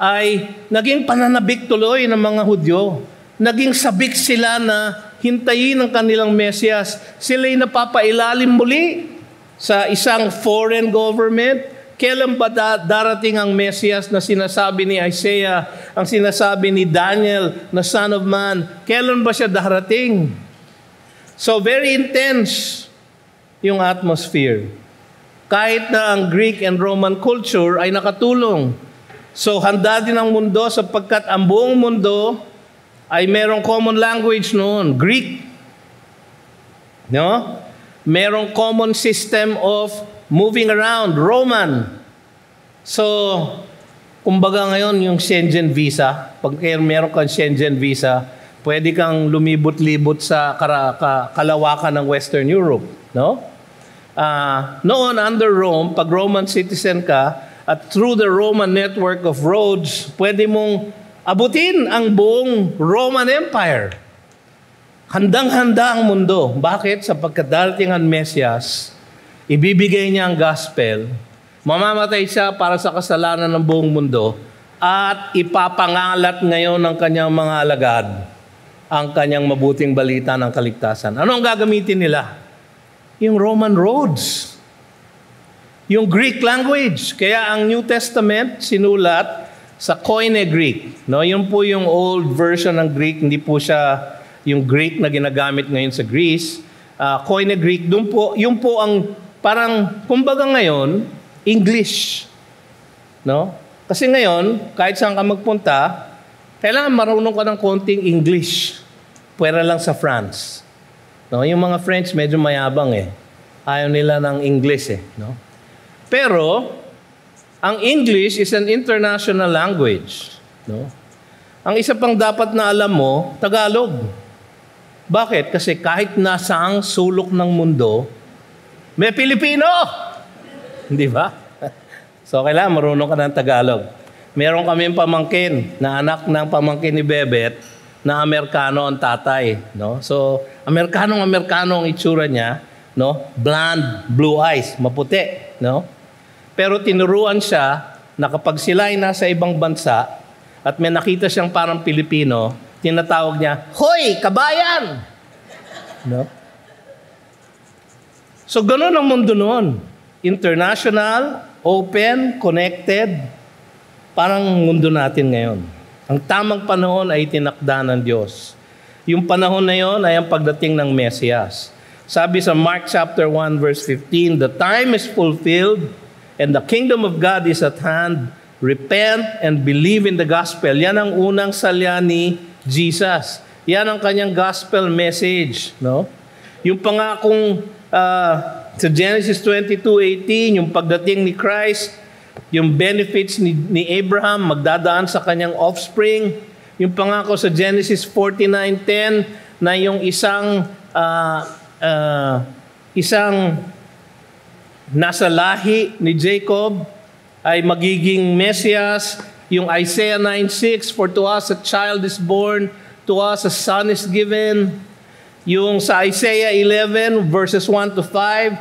ay naging pananabik tuloy ng mga Hudyo. Naging sabik sila na hintayin ang kanilang Mesiyas. Sila'y napapailalim muli sa isang foreign government. Kailan ba darating ang Mesiyas na sinasabi ni Isaiah, ang sinasabi ni Daniel na Son of Man? Kailan ba siya darating? So very intense yung atmosphere. Kahit na ang Greek and Roman culture ay nakatulong. So handa din ang mundo sapagkat ang buong mundo ay merong common language noon, Greek. No? Merong common system of moving around, Roman. So, kumbaga ngayon yung Schengen visa, pag meron kang Schengen visa, pwede kang lumibot-libot sa kalawakan ng Western Europe. No? Noon, under Rome, pag Roman citizen ka, at through the Roman network of roads, pwede mong abutin ang buong Roman Empire. Handang-handa ang mundo. Bakit? Sapagkat darating ang Mesiyas, ibibigay niya ang gospel, mamamatay siya para sa kasalanan ng buong mundo, at ipapangalat ngayon ng kanyang mga alagad ang kanyang mabuting balita ng kaligtasan. Ano ang gagamitin nila? Yung Roman roads. Yung Greek language. Kaya ang New Testament sinulat sa Koine Greek. No, yun po yung old version ng Greek, hindi po siya yung Greek na ginagamit ngayon sa Greece. Koine Greek, yun po ang parang kumbaga ngayon English. No? Kasi ngayon, kahit saan ka magpunta, kailangan marunong ka ng konting English. Pwera lang sa France. No, yung mga French medyo mayabang eh. Ayaw nila ng English eh, no? Pero, ang English is an international language. No? Ang isa pang dapat na alam mo, Tagalog. Bakit? Kasi kahit nasaang sulok ng mundo, may Pilipino! Di ba? So, kailangan marunong ka ng Tagalog. Meron kaming pamangkin na anak ng pamangkin ni Bebet na Amerikano ang tatay. No? So, Amerikanong ang itsura niya. no? Blonde, blue eyes, maputi, no? Pero tinuruan siya na kapag sila ay nasa ibang bansa at may nakita siyang parang Pilipino, tinatawag niya, "Hoy, kabayan!" No? So ganoon ang mundo noon. International, open, connected. Parang mundo natin ngayon. Ang tamang panahon ay tinakda ng Diyos. Yung panahon na yon ay ang pagdating ng Mesiyas. Sabi sa Mark chapter 1 verse 15, "The time is fulfilled and the kingdom of God is at hand. Repent and believe in the gospel." Yan ang unang salya ni Jesus. Yan ang kanyang gospel message, no? Yung pangakong sa Genesis 22:18, yung pagdating ni Christ, yung benefits ni Abraham magdadaan sa kanyang offspring. Yung pangako sa Genesis 49:10 na yung isang nasa lahi ni Jacob ay magiging Mesias. Yung Isaiah 9:6, "For to us a child is born, to us a son is given." Yung sa Isaiah 11 verses 1 to 5,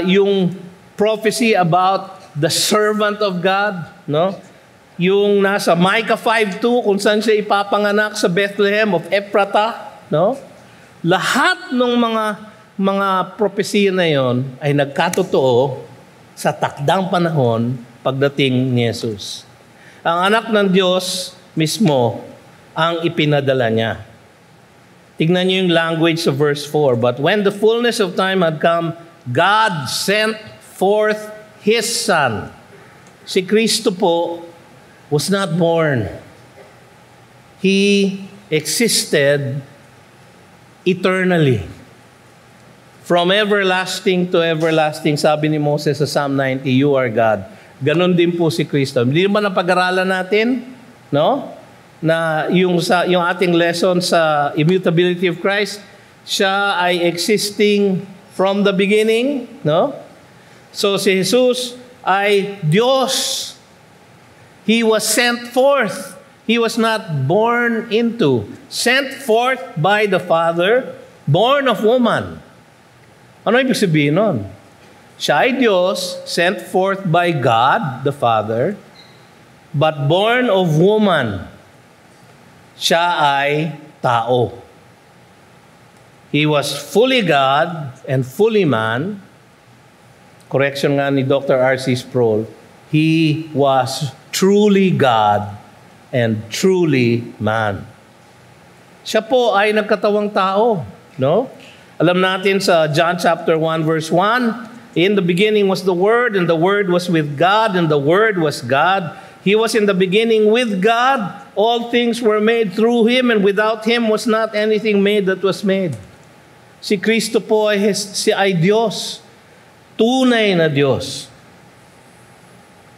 yung prophecy about the servant of God, no? Yung nasa Micah 5:2 kung saan siya ipapanganak sa Bethlehem of Ephratah, no? Lahat ng mga propesya na yon ay nagkatotoo sa takdang panahon pagdating ni Jesus. Ang anak ng Diyos mismo ang ipinadala niya. Tignan niyo yung language sa verse 4. "But when the fullness of time had come, God sent forth His Son." Si Kristo po was not born. He existed eternally. From everlasting to everlasting, sabi ni Moses sa Psalm 90, "You are God." Ganon din po si Kristo. Hindi ba napag-aralan natin, no? Na yung ating lesson sa immutability of Christ, siya ay existing from the beginning, no? So si Jesus ay Diyos. He was sent forth. He was not born into. Sent forth by the Father, born of woman. Ano ibig sabihin nun? Siya ay Diyos, sent forth by God, the Father, but born of woman. Siya ay tao. He was fully God and fully man. Correction nga ni Dr. R.C. Sproul, He was truly God and truly man. Siya po ay nagkatawang tao, no? Alam natin sa John chapter 1 verse 1, "In the beginning was the Word, and the Word was with God, and the Word was God. He was in the beginning with God. All things were made through Him, and without Him was not anything made that was made." Si Kristo po ay Diyos. Tunay na Diyos.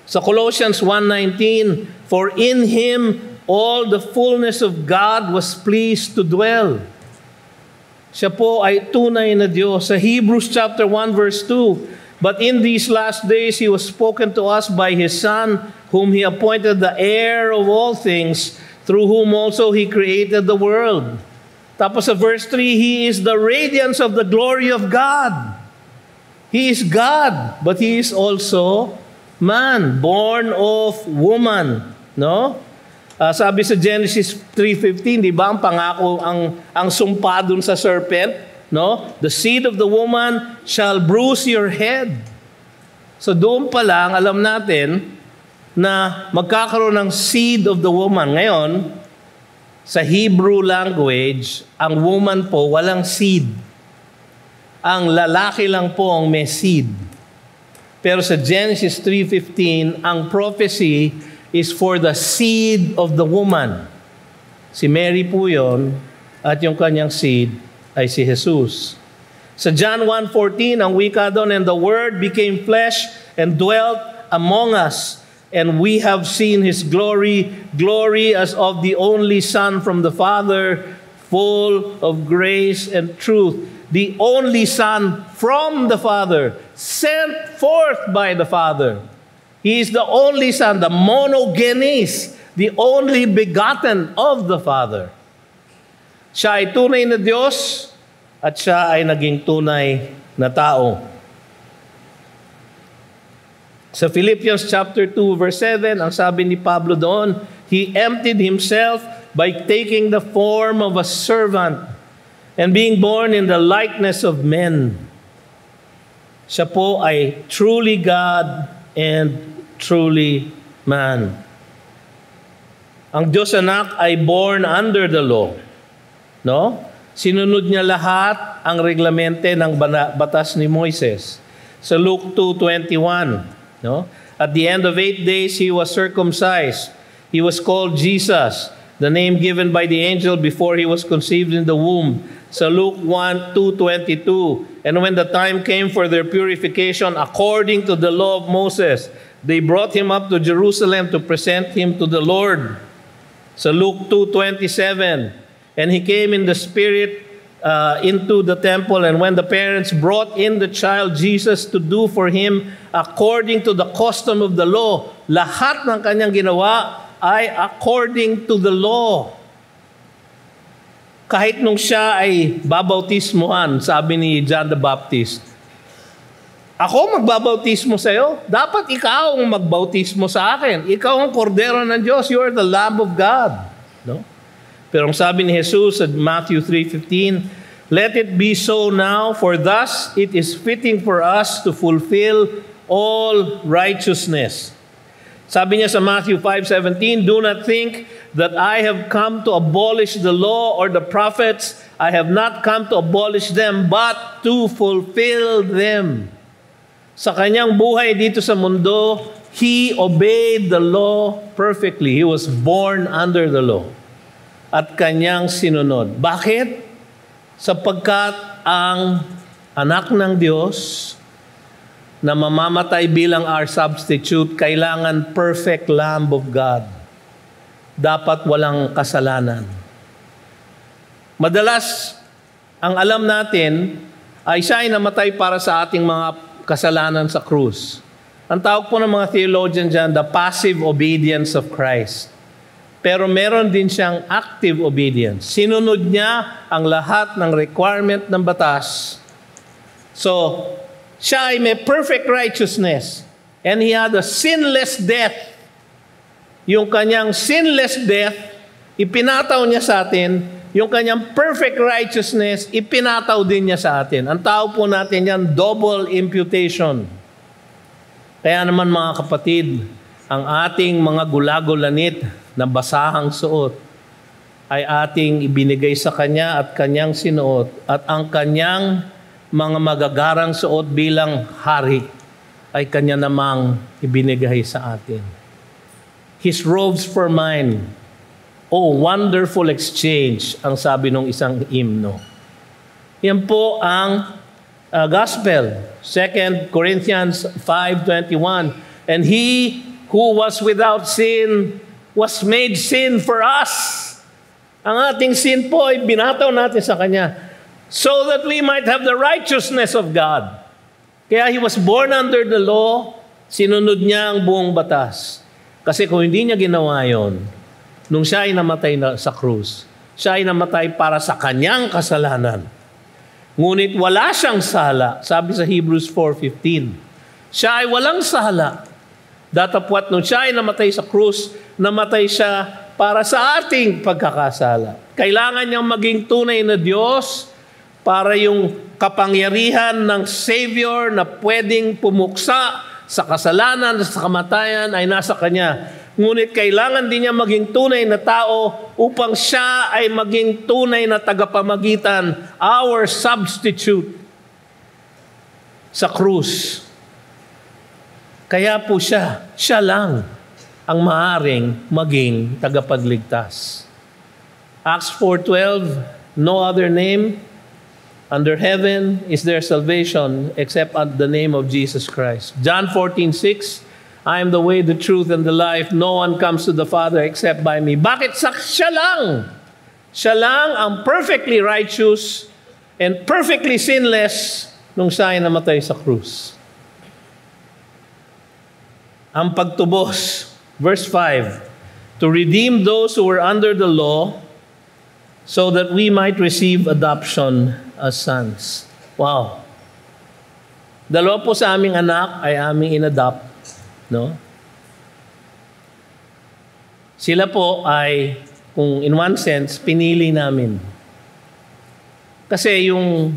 Sa Colossians 1:19, "For in Him all the fullness of God was pleased to dwell." Siya po ay tunay na Diyos. Sa Hebrews chapter 1 verse 2, "But in these last days He was spoken to us by His Son, whom He appointed the heir of all things, through whom also He created the world." Tapos sa verse 3, "He is the radiance of the glory of God." He is God, but He is also man, born of woman, no? Sabi sa Genesis 3:15, di ba, ang pangako, ang sumpa dun sa serpent, no? "The seed of the woman shall bruise your head." So doon pa lang, alam natin na magkakaroon ng seed of the woman. Ngayon, sa Hebrew language, ang woman po walang seed. Ang lalaki lang po ang may seed. Pero sa Genesis 3:15, ang prophecy is for the seed of the woman. Si Mary po yun, at yung kanyang seed ay si Jesus. Sa John 1:14, ang wika doon, "And the Word became flesh and dwelt among us, and we have seen His glory, glory as of the only Son from the Father, full of grace and truth." The only Son from the Father, sent forth by the Father. He is the only Son, the monogenes, the only begotten of the Father. Siya ay tunay na Diyos at siya ay naging tunay na tao. Sa Philippians chapter 2 verse 7, ang sabi ni Pablo doon, He emptied Himself by taking the form of a servant and being born in the likeness of men. Siya po ay truly God and truly man. Ang Diyos anak ay born under the law. No? Sinunod niya lahat ang reglamente ng batas ni Moises. Sa Luke 2:21, no? At the end of 8 days, He was circumcised. He was called Jesus, the name given by the angel before He was conceived in the womb. Sa Luke 1:2-22, and when the time came for their purification according to the law of Moses, they brought Him up to Jerusalem to present Him to the Lord. Sa Luke 2:27, and He came in the Spirit into the temple, and when the parents brought in the child Jesus to do for Him according to the custom of the law, lahat ng Kanyang ginawa ay according to the law. Kahit nung siya ay babautismuhan, sabi ni John the Baptist, ako magbabautismo sa iyo, dapat ikaw ang magbautismo sa akin. Ikaw ang kordero ng Diyos, you are the Lamb of God. No? Pero ang sabi ni Jesus sa Matthew 3:15, let it be so now, for thus it is fitting for us to fulfill all righteousness. Sabi niya sa Matthew 5:17, do not think that I have come to abolish the law or the prophets. I have not come to abolish them, but to fulfill them. Sa kanyang buhay dito sa mundo, He obeyed the law perfectly. He was born under the law. At kanyang sinunod. Bakit? Sapagkat ang anak ng Diyos na mamamatay bilang our substitute, kailangan perfect Lamb of God. Dapat walang kasalanan. Madalas, ang alam natin ay siya ay namatay para sa ating mga kasalanan sa krus. Ang tawag po ng mga theologian dyan, the passive obedience of Christ. Pero meron din siyang active obedience. Sinunod niya ang lahat ng requirement ng batas. So, siya ay may perfect righteousness. And He had a sinless death. Yung kanyang sinless death, ipinataw niya sa atin. Yung kanyang perfect righteousness, ipinataw din niya sa atin. Ang tawag po natin yan, double imputation. Kaya naman mga kapatid, ang ating mga gulagulanit na basahang suot ay ating ibinigay sa Kanya at Kanyang sinuot at ang Kanyang mga magagarang suot bilang hari ay Kanya namang ibinigay sa atin. His robes for mine. Oh, wonderful exchange, ang sabi ng isang hymno. Yan po ang gospel. 2 Corinthians 5:21. And He who was without sin was made sin for us. Ang ating sin po ay binataw natin sa Kanya so that we might have the righteousness of God. Kaya He was born under the law, sinunod niya ang buong batas. Kasi kung hindi niya ginawa yon, nung siya ay namatay sa krus, siya ay namatay para sa kanyang kasalanan. Ngunit wala siyang sala, sabi sa Hebrews 4:15. Siya ay walang sala. Datapwat nung siya ay namatay sa krus, namatay siya para sa ating pagkakasala. Kailangan niyang maging tunay na Diyos para yung kapangyarihan ng Savior na pwedeng pumuksa sa kasalanan at sa kamatayan ay nasa Kanya. Ngunit kailangan din niya maging tunay na tao upang siya ay maging tunay na tagapamagitan, our substitute sa krus. Kaya po siya lang ang maaaring maging tagapagligtas. Acts 4:12, no other name under heaven is there salvation except at the name of Jesus Christ. John 14:6, I am the way, the truth, and the life. No one comes to the Father except by me. Bakit siya lang? Siya lang ang perfectly righteous and perfectly sinless nung siya ay namatay sa krus. Ang pagtubos, verse 5, to redeem those who were under the law, so that we might receive adoption as sons. Wow. Dalawa po sa aming anak ay aming inadopt, no? Sila po ay, kung in one sense, pinili namin. Kasi yung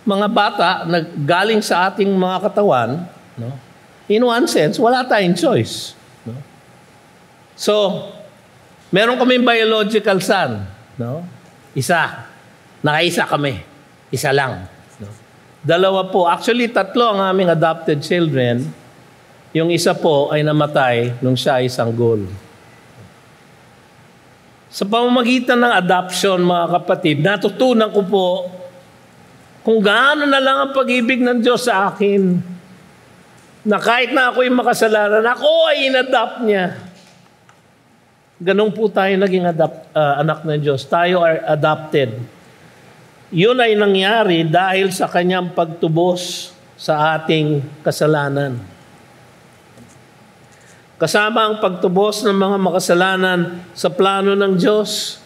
mga bata na galing sa ating mga katawan, no? In one sense, wala tayong choice. No? So, meron kaming biological son. No? Isa. Nakaisa kami. Isa lang. No? Dalawa po. Actually, tatlo ang aming adopted children. Yung isa po ay namatay nung siya ay sanggol. Sa pamamagitan ng adoption, mga kapatid, natutunan ko po kung gaano na lang ang pag-ibig ng Diyos sa akin. Na kahit na ako'y makasalanan, ako ay inadopt niya. Ganun po tayo naging anak ng Diyos. Tayo are adopted. Yun ay nangyari dahil sa kanyang pagtubos sa ating kasalanan. Kasama ang pagtubos ng mga makasalanan sa plano ng Diyos.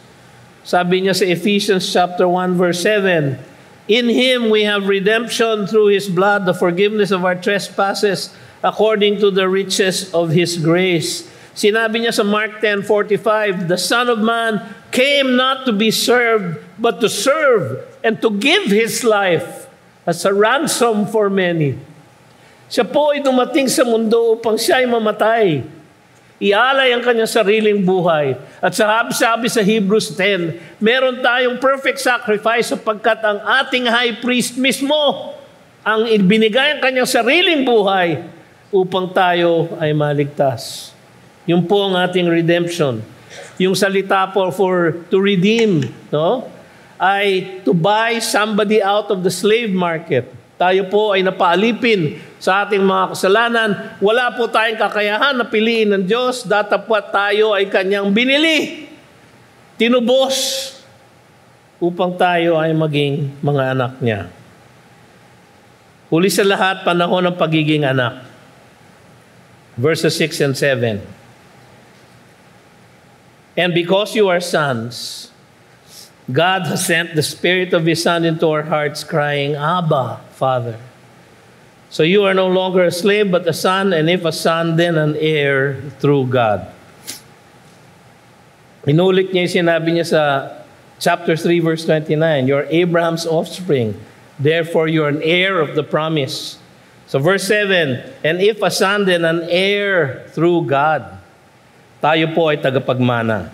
Sabi niya sa Ephesians chapter 1 verse 7, "In Him we have redemption through His blood, the forgiveness of our trespasses, according to the riches of His grace." Sinabi niya sa Mark 10:45, "The Son of Man came not to be served, but to serve and to give His life as a ransom for many." Siya po ay dumating sa mundo upang siya ay mamatay. Ialay ang kanyang sariling buhay. At sabi sa Hebrews 10, meron tayong perfect sacrifice sapagkat ang ating high priest mismo ang ibinigay ang kanyang sariling buhay upang tayo ay maligtas. Yun po ang ating redemption. Yung salita po for to redeem, no? Ay to buy somebody out of the slave market. Tayo po ay napaalipin sa ating mga kasalanan. Wala po tayong kakayahan na piliin ng Diyos. Datapwat tayo ay kanyang binili. Tinubos upang tayo ay maging mga anak niya. Huli sa lahat, panahon ng pagiging anak. Verses 6 and 7. "And because you are sons, God has sent the Spirit of His Son into our hearts, crying, Abba, Father. So you are no longer a slave, but a son, and if a son, then an heir through God." Inulit niya yung sinabi niya sa chapter 3, verse 29, "You're Abraham's offspring, therefore you're an heir of the promise." So verse 7, "And if a son, then an heir through God." Tayo po ay tagapagmana.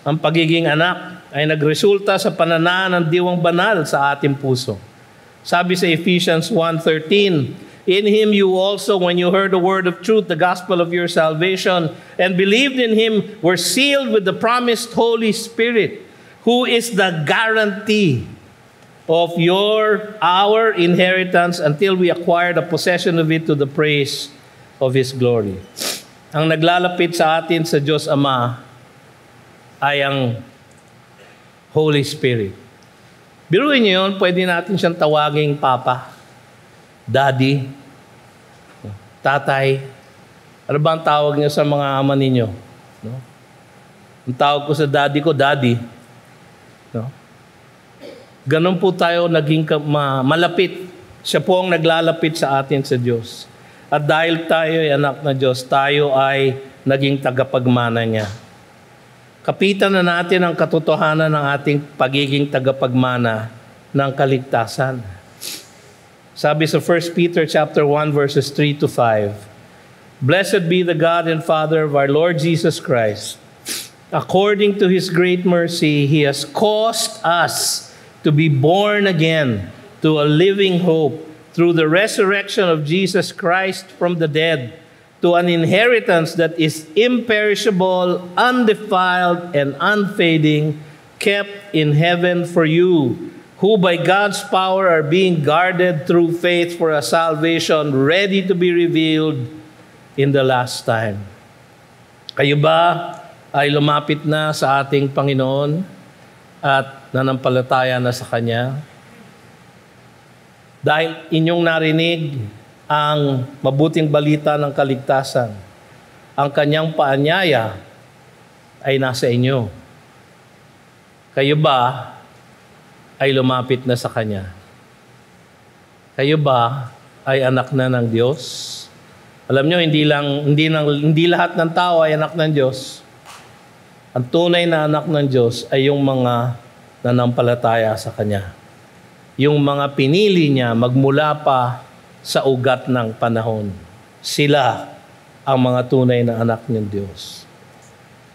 Ang pagiging anak ay nagresulta sa pananahan ng diwang banal sa ating puso. Sabi sa Ephesians 1:13, "In Him you also, when you heard the word of truth, the gospel of your salvation, and believed in Him, were sealed with the promised Holy Spirit, who is the guarantee of our inheritance until we acquire the possession of it to the praise of His glory." Ang naglalapit sa atin sa Diyos Ama ay ang Holy Spirit. Biruin niyo yun, pwede natin siyang tawaging Papa, Daddy, Tatay. Ano ba ang tawag niyo sa mga ama ninyo? No? Ang tawag ko sa daddy ko, Daddy. No? Ganon po tayo naging malapit. Siya po ang naglalapit sa atin sa Diyos. At dahil tayo ay anak na Diyos, tayo ay naging tagapagmana niya. Kapitan na natin ang katotohanan ng ating pagiging tagapagmana ng kaligtasan. Sabi sa 1 Peter chapter 1 verses 3 to 5, "Blessed be the God and Father of our Lord Jesus Christ. According to His great mercy, He has caused us to be born again to a living hope through the resurrection of Jesus Christ from the dead, to an inheritance that is imperishable, undefiled, and unfading, kept in heaven for you, who by God's power are being guarded through faith for a salvation ready to be revealed in the last time." Kayo ba ay lumapit na sa ating Panginoon at nanampalataya na sa Kanya? Dahil inyong narinig ang mabuting balita ng kaligtasan, ang Kanyang paanyaya ay nasa inyo. Kayo ba ay lumapit na sa Kanya? Kayo ba ay anak na ng Diyos? Alam nyo, hindi lahat ng tao ay anak ng Diyos. Ang tunay na anak ng Diyos ay yung mga nanampalataya sa Kanya. Yung mga pinili niya magmula pa sa ugat ng panahon. Sila ang mga tunay na anak ng Diyos.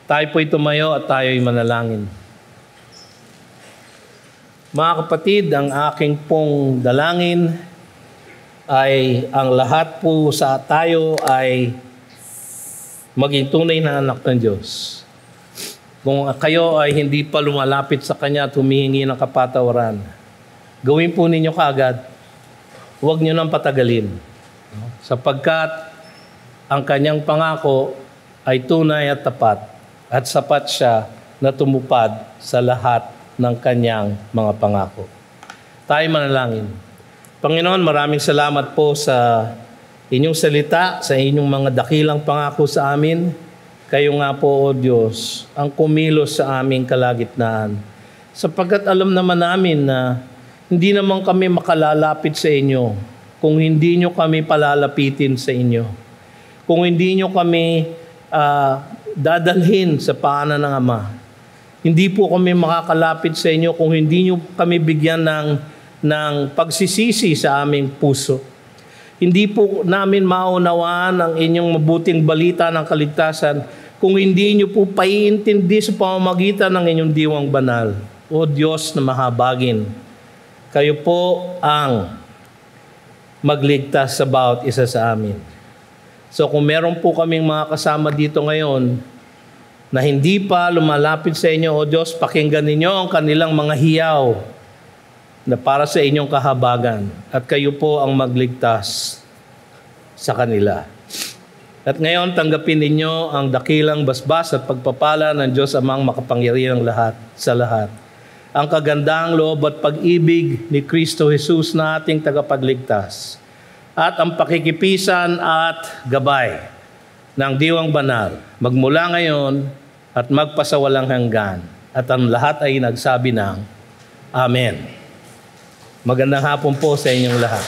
Tayo po'y tumayo at tayo'y manalangin. Mga kapatid, ang aking pong dalangin ay ang lahat po sa tayo ay maging tunay na anak ng Diyos. Kung kayo ay hindi pa lumalapit sa Kanya at humihingi ng kapatawaran, gawin po ninyo kaagad. Huwag nyo nang patagalin. Sapagkat ang Kanyang pangako ay tunay at tapat at sapat siya na tumupad sa lahat ng Kanyang mga pangako. Tayo manalangin. Panginoon, maraming salamat po sa inyong salita, sa inyong mga dakilang pangako sa amin. Kayo nga po, O Diyos, ang kumilos sa aming kalagitnaan. Sapagkat alam naman namin na hindi naman kami makalalapit sa inyo kung hindi nyo kami palalapitin sa inyo. Kung hindi nyo kami dadalhin sa paanan ng Ama. Hindi po kami makakalapit sa inyo kung hindi nyo kami bigyan ng pagsisisi sa aming puso. Hindi po namin maunawaan ang inyong mabuting balita ng kaligtasan kung hindi nyo po paiintindi sa pamamagitan ng inyong diwang banal. O Diyos na mahabagin, kayo po ang magligtas sa bawat isa sa amin. So kung meron po kaming mga kasama dito ngayon na hindi pa lumalapit sa inyo, O Diyos, pakinggan ninyo ang kanilang mga hiyaw na para sa inyong kahabagan at kayo po ang magligtas sa kanila. At ngayon, tanggapin ninyo ang dakilang basbas at pagpapala ng Diyos Amang makapangyarihang lahat sa lahat. Ang kagandahang loob at pag-ibig ni Kristo Jesus na ating tagapagligtas at ang pakikipisan at gabay ng Diwang Banal magmula ngayon at magpasawalang hanggan. At ang lahat ay nagsabi ng Amen. Magandang hapon po sa inyong lahat.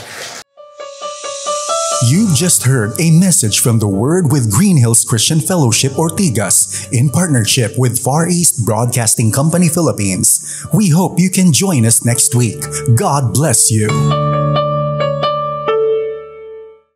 You've just heard a message from the Word with Green Hills Christian Fellowship Ortigas in partnership with Far East Broadcasting Company Philippines. We hope you can join us next week. God bless you.